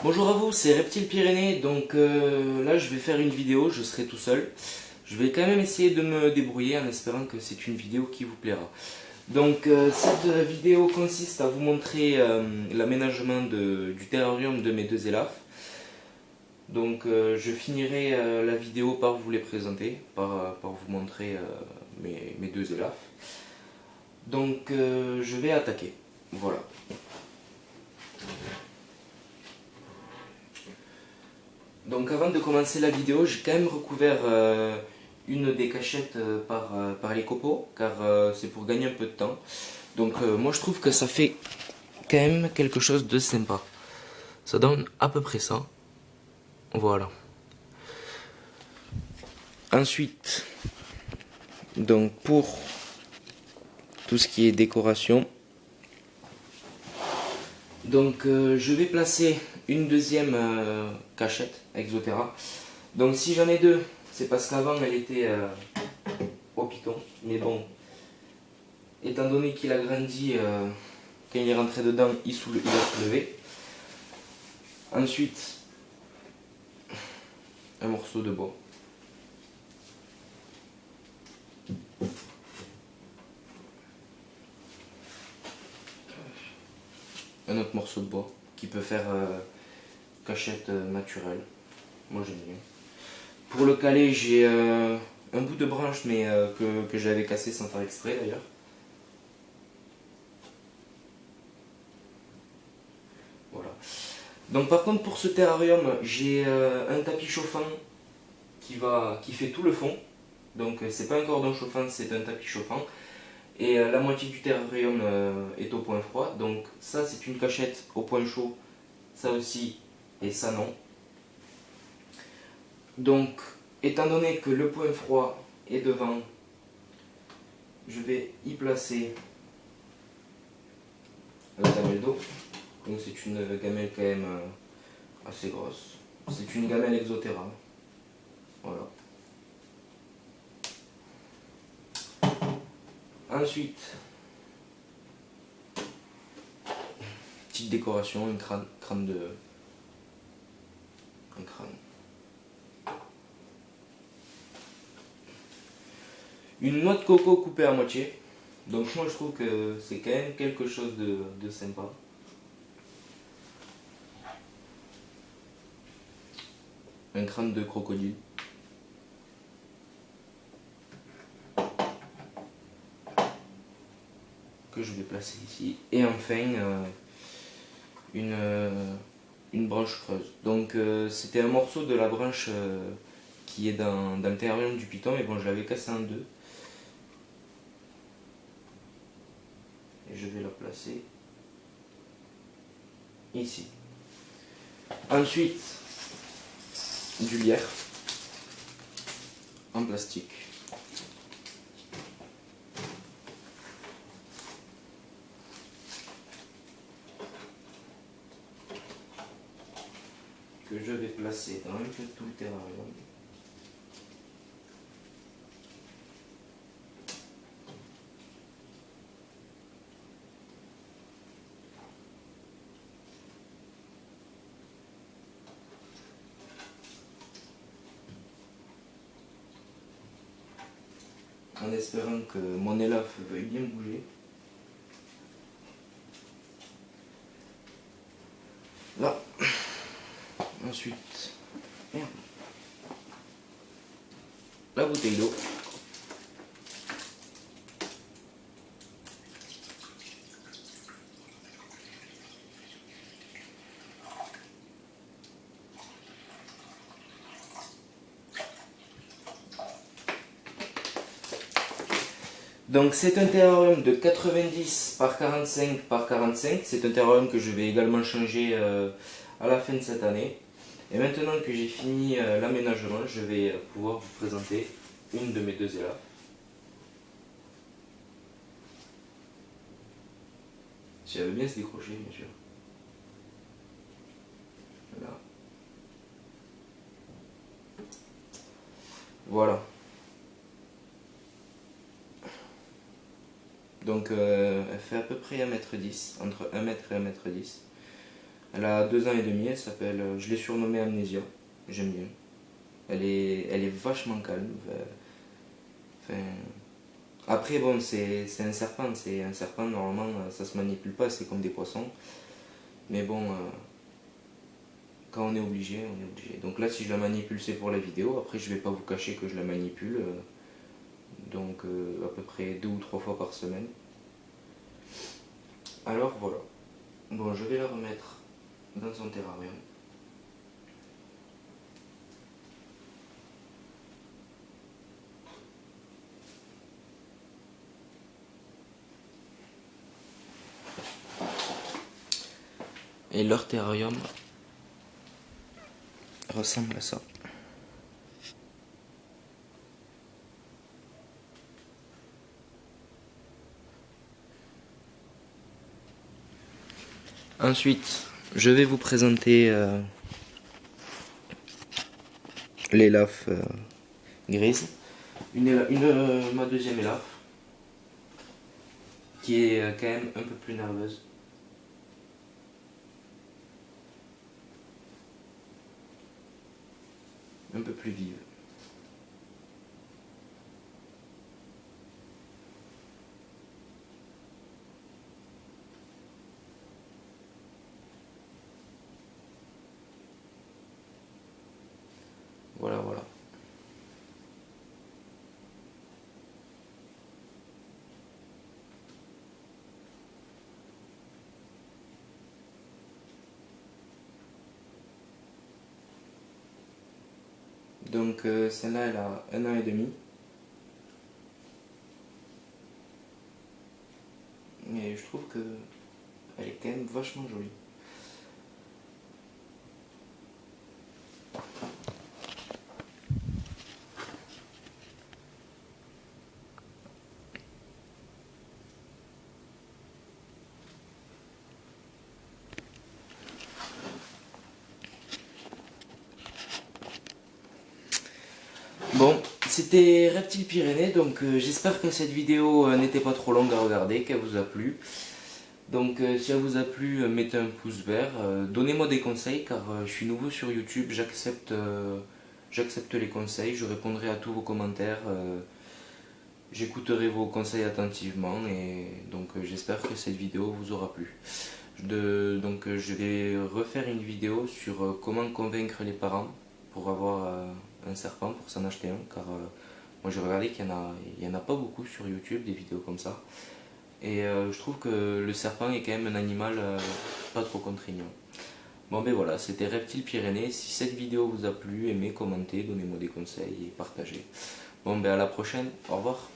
Bonjour à vous, c'est Reptile Pyrénées. Donc là, je vais faire une vidéo, je serai tout seul. Je vais quand même essayer de me débrouiller en espérant que c'est une vidéo qui vous plaira. Donc cette vidéo consiste à vous montrer l'aménagement du terrarium de mes deux élaphes. Donc je finirai la vidéo par vous les présenter, par vous montrer mes deux élaphes. Donc je vais attaquer. Voilà. Donc avant de commencer la vidéo, j'ai quand même recouvert une des cachettes par les copeaux, car c'est pour gagner un peu de temps. Donc moi je trouve que ça fait quand même quelque chose de sympa. Ça donne à peu près ça. Voilà. Ensuite, donc pour tout ce qui est décoration, donc je vais placer une deuxième cachette Exotera. Donc si j'en ai deux, c'est parce qu'avant elle était au piton. Mais bon, étant donné qu'il a grandi, quand il est rentré dedans, il a soulevé. Ensuite, un morceau de bois. Un autre morceau de bois qui peut faire cachette naturelle. Moi j'aime bien. Pour le caler, j'ai un bout de branche mais que j'avais cassé sans faire exprès d'ailleurs. Voilà. Donc par contre pour ce terrarium, j'ai un tapis chauffant qui fait tout le fond. Donc c'est pas un cordon chauffant, c'est un tapis chauffant. Et la moitié du terrarium est au point froid. Donc ça c'est une cachette au point chaud, ça aussi et ça non. Donc étant donné que le point froid est devant, je vais y placer la gamelle d'eau. Donc c'est une gamelle quand même assez grosse. C'est une gamelle Exotera. Voilà. Ensuite, petite décoration, un crâne. Une noix de coco coupée à moitié. Donc moi je trouve que c'est quand même quelque chose de sympa. Un crâne de crocodile. Que je vais placer ici. Et enfin une branche creuse. Donc c'était un morceau de la branche qui est dans le terrarium du python, mais bon je l'avais cassé en deux. Et je vais la placer ici. Ensuite, du lierre en plastique. Que je vais placer dans un peu tout le terrarium. En espérant que mon élaphe veuille bien bouger. Là. Ensuite, la bouteille d'eau. Donc c'est un terrarium de 90 par 45 par 45. C'est un terrarium que je vais également changer à la fin de cette année. Et maintenant que j'ai fini l'aménagement, je vais pouvoir vous présenter une de mes deux élaphes. Si elle veut bien se décrocher, bien sûr. Voilà. Voilà. Donc elle fait à peu près 1,10 m, entre 1 m et 1,10 m. Elle a 2 ans et demi, elle s'appelle, je l'ai surnommée Amnésia, j'aime bien. Elle est vachement calme. Enfin, après bon, c'est un serpent normalement ça se manipule pas, c'est comme des poissons. Mais bon, quand on est obligé, on est obligé. Donc là si je la manipule c'est pour la vidéo, après je vais pas vous cacher que je la manipule. Donc à peu près 2 ou 3 fois par semaine. Alors voilà. Bon, je vais la remettre dans son terrarium. Et leur terrarium ressemble à ça. Ensuite, je vais vous présenter les LAF grises. Ma deuxième élaf, qui est quand même un peu plus nerveuse. Un peu plus vive. Voilà, voilà. Donc celle-là, elle a 1 an et demi. Et je trouve que elle est quand même vachement jolie. Bon, c'était Reptile Pyrénées, donc j'espère que cette vidéo n'était pas trop longue à regarder, qu'elle vous a plu. Donc si elle vous a plu, mettez un pouce vert, donnez-moi des conseils car je suis nouveau sur YouTube, j'accepte les conseils, je répondrai à tous vos commentaires, j'écouterai vos conseils attentivement et donc j'espère que cette vidéo vous aura plu. Donc je vais refaire une vidéo sur comment convaincre les parents pour avoir un serpent, pour s'en acheter un, car moi j'ai regardé qu'il y en a pas beaucoup sur YouTube, des vidéos comme ça. Et je trouve que le serpent est quand même un animal pas trop contraignant. Bon ben voilà, c'était Reptile Pyrénées. Si cette vidéo vous a plu, aimez, commentez, donnez-moi des conseils et partagez. Bon ben à la prochaine, au revoir.